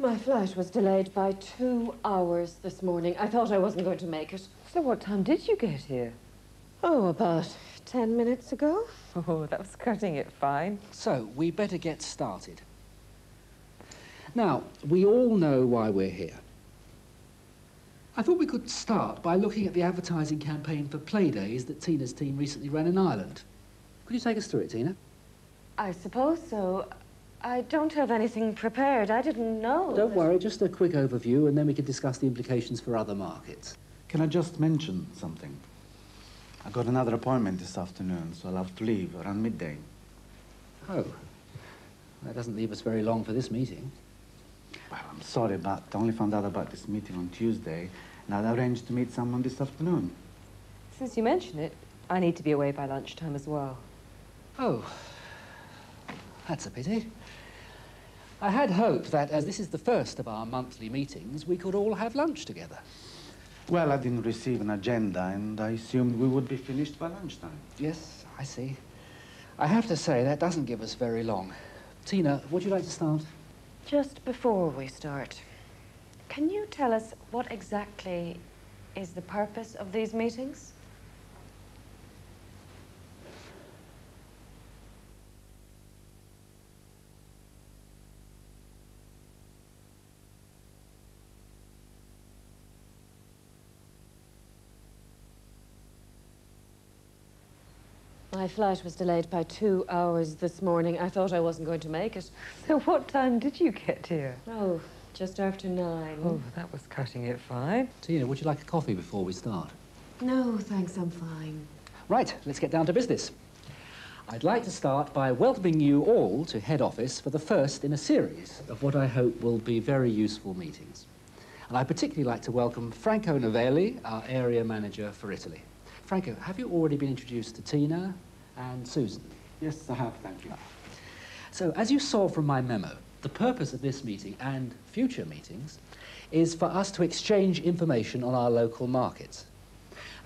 My flight was delayed by 2 hours this morning. I thought I wasn't going to make it. So what time did you get here? Oh, about 10 minutes ago. Oh, that was cutting it fine. So, we better get started. Now, we all know why we're here. I thought we could start by looking at the advertising campaign for Playdays that Tina's team recently ran in Ireland. Could you take us through it, Tina? I suppose so. I don't have anything prepared. I didn't know. Don't worry, just a quick overview and then we can discuss the implications for other markets. Can I just mention something? I got another appointment this afternoon, so I'll have to leave around midday. Oh, that doesn't leave us very long for this meeting. Well, I'm sorry, but I only found out about this meeting on Tuesday, and I'd arranged to meet someone this afternoon. Since you mention it, I need to be away by lunchtime as well. Oh, that's a pity. I had hoped that, as this is the first of our monthly meetings, we could all have lunch together. Well, I didn't receive an agenda, and I assumed we would be finished by lunchtime. Yes, I see. I have to say, that doesn't give us very long. Tina, would you like to start? Just before we start, can you tell us what exactly is the purpose of these meetings? My flight was delayed by 2 hours this morning. I thought I wasn't going to make it. So what time did you get here? Oh, just after 9. Oh, that was cutting it fine. Tina, would you like a coffee before we start? No, thanks, I'm fine. Right, let's get down to business. I'd like to start by welcoming you all to head office for the first in a series of what I hope will be very useful meetings. And I'd particularly like to welcome Franco Novelli, our area manager for Italy. Franco, have you already been introduced to Tina and Susan? Yes, I have, thank you. So, as you saw from my memo, the purpose of this meeting and future meetings is for us to exchange information on our local markets.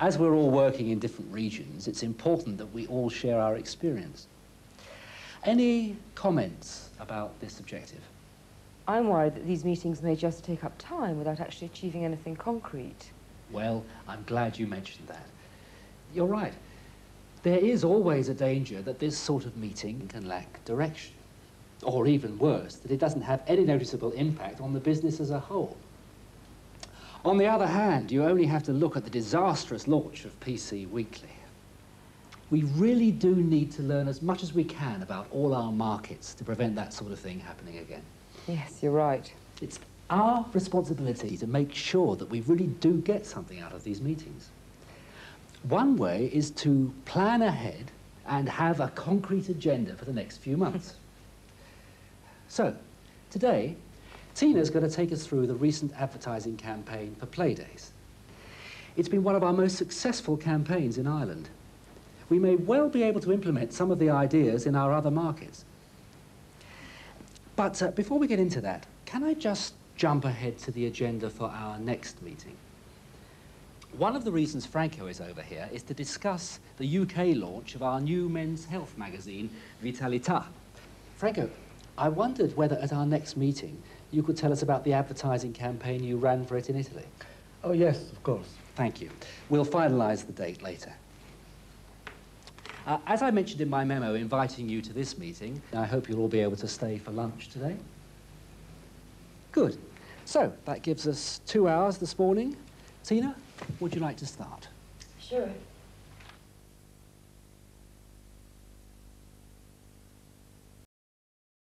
As we're all working in different regions, it's important that we all share our experience. Any comments about this objective? I'm worried that these meetings may just take up time without actually achieving anything concrete. Well, I'm glad you mentioned that. You're right. There is always a danger that this sort of meeting can lack direction. Or even worse, that it doesn't have any noticeable impact on the business as a whole. On the other hand, you only have to look at the disastrous launch of PC Weekly. We really do need to learn as much as we can about all our markets to prevent that sort of thing happening again. Yes, you're right. It's our responsibility to make sure that we really do get something out of these meetings. One way is to plan ahead and have a concrete agenda for the next few months. So, today, Tina's going to take us through the recent advertising campaign for Playdays. It's been one of our most successful campaigns in Ireland. We may well be able to implement some of the ideas in our other markets. But before we get into that, can I just jump ahead to the agenda for our next meeting? One of the reasons Franco is over here is to discuss the UK launch of our new men's health magazine, Vitalità. Franco, I wondered whether at our next meeting you could tell us about the advertising campaign you ran for it in Italy. Oh, yes, of course. Thank you. We'll finalise the date later. As I mentioned in my memo inviting you to this meeting, I hope you'll all be able to stay for lunch today. Good. So, that gives us 2 hours this morning. Tina, would you like to start? Sure.